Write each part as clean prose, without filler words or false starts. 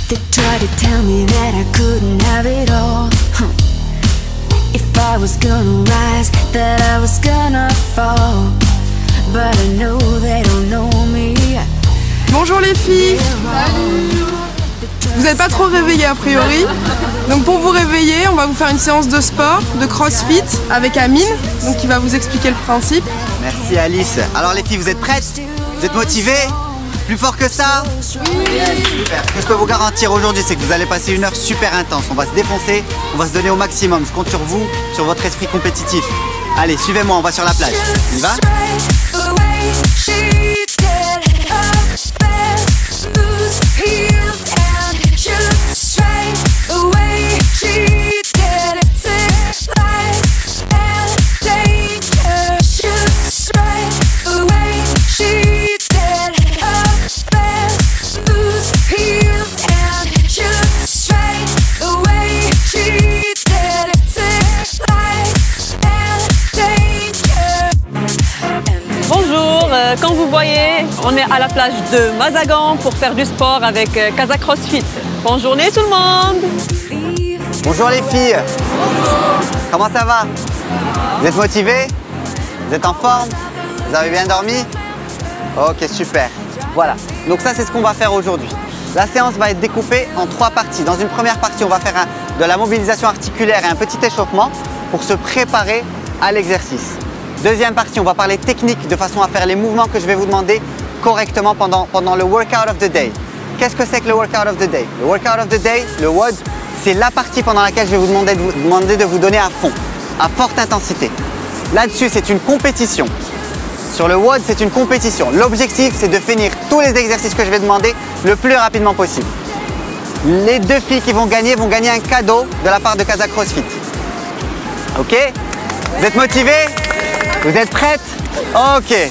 They tried to tell me that I couldn't have it all. If I was gonna rise, that I was gonna fall. But I know they don't know me. Bonjour les filles. Salut. Vous n'êtes pas trop réveillées a priori. Donc pour vous réveiller, on va vous faire une séance de sport, de crossfit avec Amine, donc qui va vous expliquer le principe. Merci Alice. Alors les filles, vous êtes prêtes? Vous êtes motivées? Plus fort que ça? Oui. Super. Ce que je peux vous garantir aujourd'hui, c'est que vous allez passer une heure super intense. On va se défoncer, on va se donner au maximum. Je compte sur vous, sur votre esprit compétitif. Allez, suivez-moi, on va sur la plage. On y va? Comme vous voyez, on est à la plage de Mazagan pour faire du sport avec Casa CrossFit. Bonne journée tout le monde! Bonjour les filles! Comment ça va? Vous êtes motivés? Vous êtes en forme? Vous avez bien dormi? Ok, super. Voilà, donc ça c'est ce qu'on va faire aujourd'hui. La séance va être découpée en 3 parties. Dans une première partie, on va faire de la mobilisation articulaire et un petit échauffement pour se préparer à l'exercice. Deuxième partie, on va parler technique de façon à faire les mouvements que je vais vous demander correctement pendant le workout of the day. Qu'est-ce que c'est que le workout of the day? Le workout of the day, le WOD, c'est la partie pendant laquelle je vais vous demander de vous donner à fond, à forte intensité. Là-dessus, c'est une compétition. Sur le WOD, c'est une compétition. L'objectif, c'est de finir tous les exercices que je vais demander le plus rapidement possible. Les 2 filles qui vont gagner un cadeau de la part de Casa CrossFit. Ok? Vous êtes motivés? Vous êtes prêtes? Okay.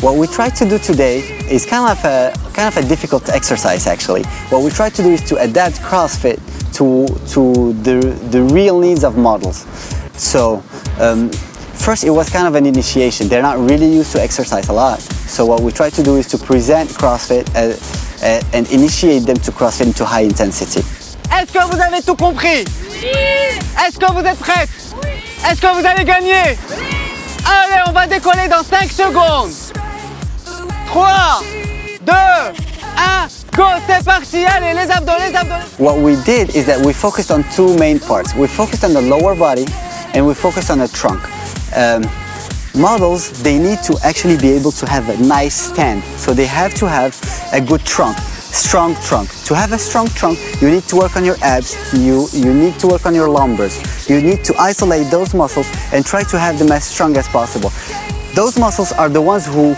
What we try to do today is kind of a difficult exercise actually. What we try to do is to adapt CrossFit to the real needs of models. So first it was kind of an initiation. They're not really used to exercise a lot. So what we try to do is to present CrossFit and initiate them to CrossFit into high intensity. Est-ce que vous avez tout compris? Oui. Est-ce que vous êtes prêtes? Oui. Est-ce que vous allez gagner? Oui. Allez, on va décoller dans 5 secondes. 3, 2, 1, go, c'est parti. Allez, les abdos, les abdos. What we did is that we focused on 2 main parts. We focused on the lower body and we focused on the trunk. Models, they need to actually be able to have a nice stand. So they have to have a good trunk. Strong trunk. To have a strong trunk, you need to work on your abs, you need to work on your lumbars. You need to isolate those muscles and try to have them as strong as possible. Those muscles are the ones who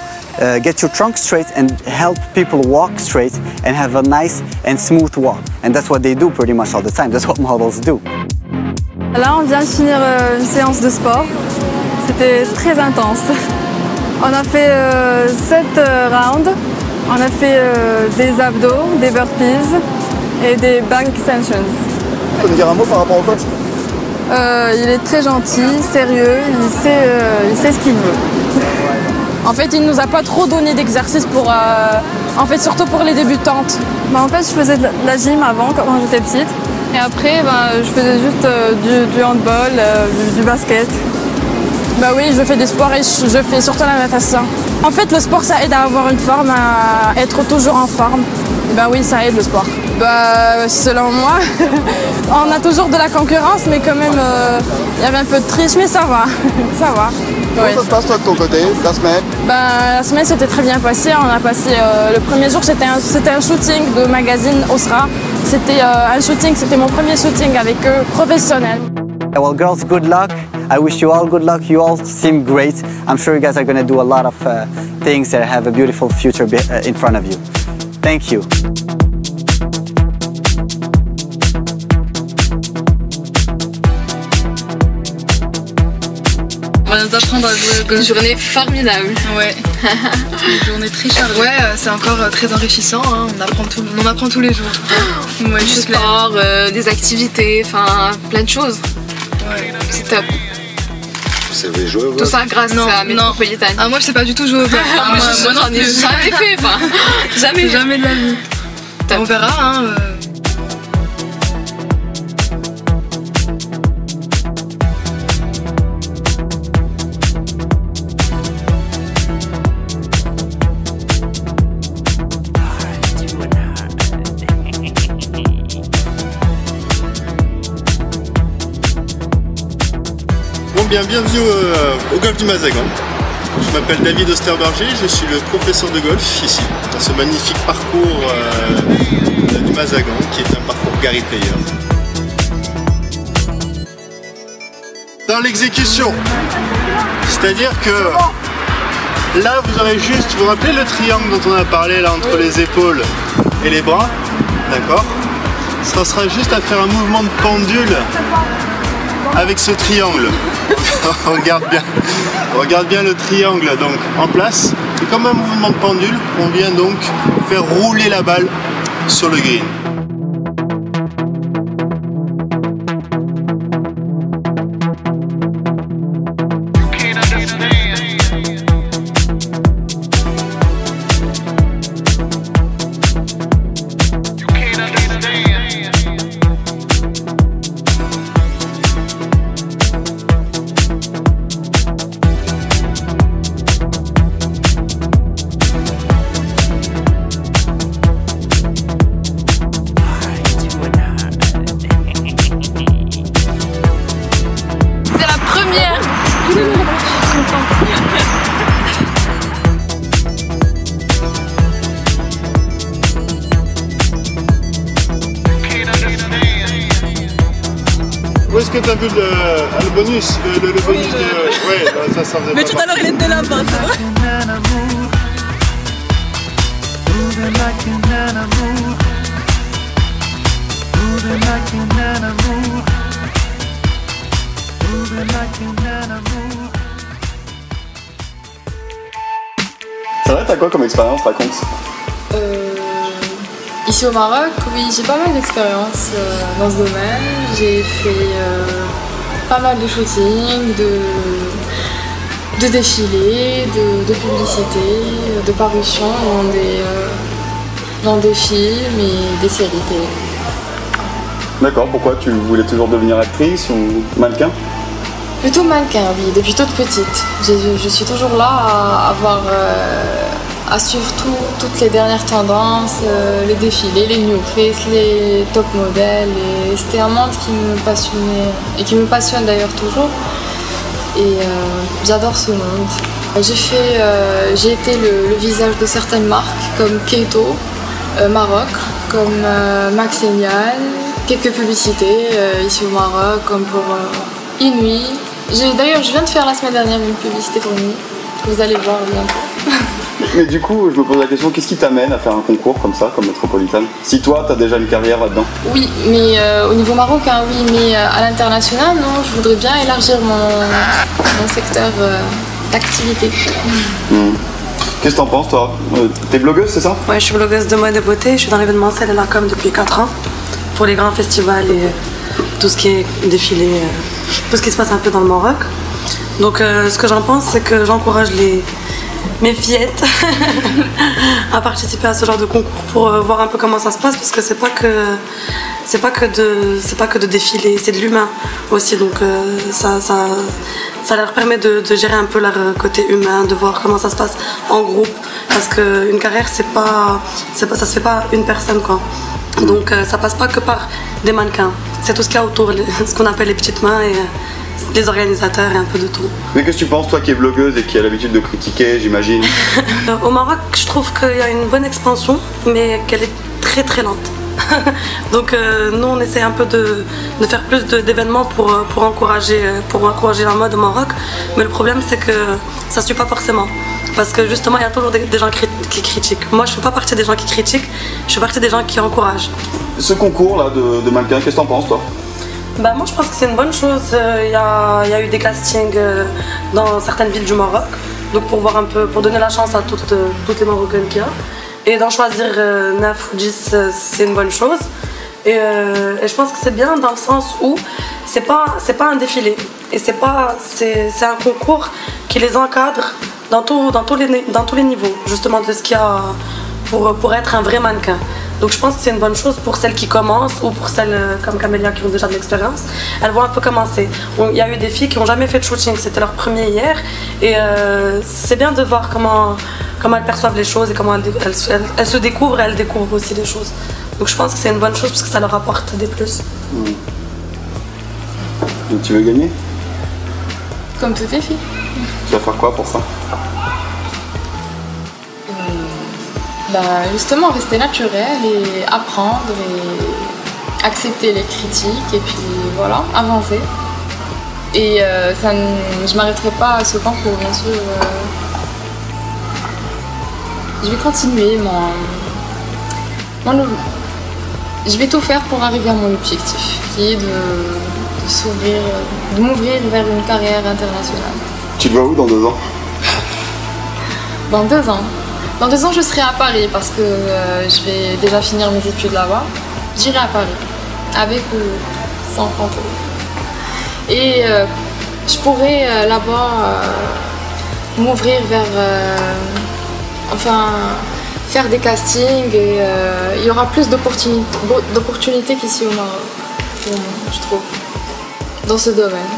get your trunk straight and help people walk straight and have a nice and smooth walk. And that's what they do pretty much all the time. That's what models do. Là, on vient de finir une séance de sport. C'était très intense. On a fait 7 rounds. On a fait des abdos, des burpees et des back extensions. Tu peux nous dire un mot par rapport au coach? Il est très gentil, sérieux, il sait ce qu'il veut. En fait, il nous a pas trop donné d'exercices pour, en fait, surtout pour les débutantes. En fait, je faisais de la gym avant quand j'étais petite. Et après, je faisais juste du handball, du basket. Bah oui, je fais des sports et je fais surtout la natation. En fait, le sport, ça aide à avoir une forme, à être toujours en forme. Et bah oui, ça aide le sport. Bah, selon moi, on a toujours de la concurrence, mais quand même, il y avait un peu de triche, mais ça va, ça va. Comment ça se passe toi de ton côté, la semaine? La semaine s'était très bien passée. On a passé le premier jour, c'était un shooting de magazine Osra. C'était un shooting, c'était mon premier shooting avec eux, professionnel. Well, girls, good luck. I wish you all good luck. You all seem great. I'm sure you guys are going to do a lot of things that have a beautiful future in front of you. Thank you. On va nous apprendre à jouer. Une journée formidable. Ouais. Une journée très chargée. Ouais, c'est encore très enrichissant. Hein. On apprend tous les jours. Ouais, du sport, des activités, enfin plein de choses. Ouais. C'est top. Vous savez jouer au golf? Tout ça grâce à Métropolitane. Ah, moi je sais pas du tout jouer au golf. Moi j'en ai jamais fait. Enfin, jamais. Jamais de la vie. On verra. Hein, bienvenue au golf du Mazagan. Je m'appelle David Osterberger, je suis le professeur de golf ici, dans ce magnifique parcours du Mazagan, qui est un parcours Gary Player. Dans l'exécution, c'est-à-dire que là vous aurez juste, vous vous rappelez le triangle dont on a parlé là entre les épaules et les bras, d'accord? Ça sera juste à faire un mouvement de pendule avec ce triangle. Regarde bien le triangle donc en place. Et comme un mouvement de pendule, on vient donc faire rouler la balle sur le green. Où est-ce que tu as vu le bonus le bonus de... Ouais, ça faisait mais tout à l'heure il était là-bas, c'est vrai? Ça va, t'as quoi comme expérience, raconte? Ici au Maroc, oui, j'ai pas mal d'expérience dans ce domaine. J'ai fait pas mal de shooting, de défilés, de publicités, de parutions dans des films et des séries télé. D'accord, pourquoi? Tu voulais toujours devenir actrice ou mannequin? Plutôt mannequin, oui, depuis toute petite. Je suis toujours là à suivre toutes les dernières tendances, les défilés, les new face, les top modèles. Et c'était un monde qui me passionnait et qui me passionne d'ailleurs toujours. Et j'adore ce monde. J'ai été le visage de certaines marques comme Keito, Maroc, comme Maxenial, quelques publicités ici au Maroc comme pour Inouï. D'ailleurs, je viens de faire la semaine dernière une publicité pour Inouï, que vous allez voir bientôt. Mais du coup, je me pose la question, qu'est-ce qui t'amène à faire un concours comme ça, comme Métropolitane? Si toi, t'as déjà une carrière là-dedans? Oui, mais au niveau marocain, oui, mais à l'international, non, je voudrais bien élargir mon secteur d'activité. Qu'est-ce que t'en penses, toi? T'es blogueuse, c'est ça? Ouais, je suis blogueuse de mode et beauté, je suis dans l'événementiel et la com depuis 4 ans, pour les grands festivals et tout ce qui est défilé, tout ce qui se passe un peu dans le Maroc. Donc ce que j'en pense, c'est que j'encourage mes fillettes à participer à ce genre de concours pour voir un peu comment ça se passe, parce que c'est pas que de défiler, c'est de l'humain aussi, donc ça leur permet de gérer un peu leur côté humain, de voir comment ça se passe en groupe, parce qu'une carrière ça se fait pas une personne quoi. Donc ça passe pas que par des mannequins, c'est tout ce qu'il y a autour, ce qu'on appelle les petites mains et les organisateurs et un peu de tout. Mais qu'est-ce que tu penses, toi qui es blogueuse et qui a l'habitude de critiquer, j'imagine? Au Maroc, je trouve qu'il y a une bonne expansion, mais qu'elle est très très lente. Donc nous, on essaie un peu de faire plus d'événements pour encourager la mode au Maroc. Mais le problème, c'est que ça ne suit pas forcément. Parce que justement, il y a toujours des gens qui critiquent. Moi, je ne fais pas partie des gens qui critiquent, je fais partie des gens qui encouragent. Ce concours-là de mannequins, qu'est-ce que t'en penses, toi? Bah moi je pense que c'est une bonne chose, il y a eu des castings dans certaines villes du Maroc, donc pour voir un peu, pour donner la chance à toutes les Marocaines qu'il y a. Et d'en choisir 9 ou 10, c'est une bonne chose. Et je pense que c'est bien dans le sens où c'est pas un défilé. Et c'est un concours qui les encadre dans tous les niveaux, justement de ce qu'il y a pour être un vrai mannequin. Donc je pense que c'est une bonne chose pour celles qui commencent ou pour celles comme Camélia qui ont déjà de l'expérience. Elles vont un peu commencer. Il y a eu des filles qui n'ont jamais fait de shooting, c'était leur premier hier. Et c'est bien de voir comment elles perçoivent les choses et comment elles se découvrent et elles découvrent aussi des choses. Donc je pense que c'est une bonne chose parce que ça leur apporte des plus. Donc tu veux gagner? Comme toutes les filles. Tu vas faire quoi pour ça? Justement, rester naturel et apprendre et accepter les critiques et puis voilà, avancer. Et je ne m'arrêterai pas à ce concours, bien sûr. Je vais continuer je vais tout faire pour arriver à mon objectif, qui est de m'ouvrir vers une carrière internationale. Tu te vois où dans 2 ans? Dans 2 ans. Dans 2 ans, je serai à Paris parce que je vais déjà finir mes études là-bas. J'irai à Paris, avec ou sans concours. Et je pourrai là-bas m'ouvrir vers... faire des castings et il y aura plus d'opportunités qu'ici au Maroc, pour moi, je trouve, dans ce domaine.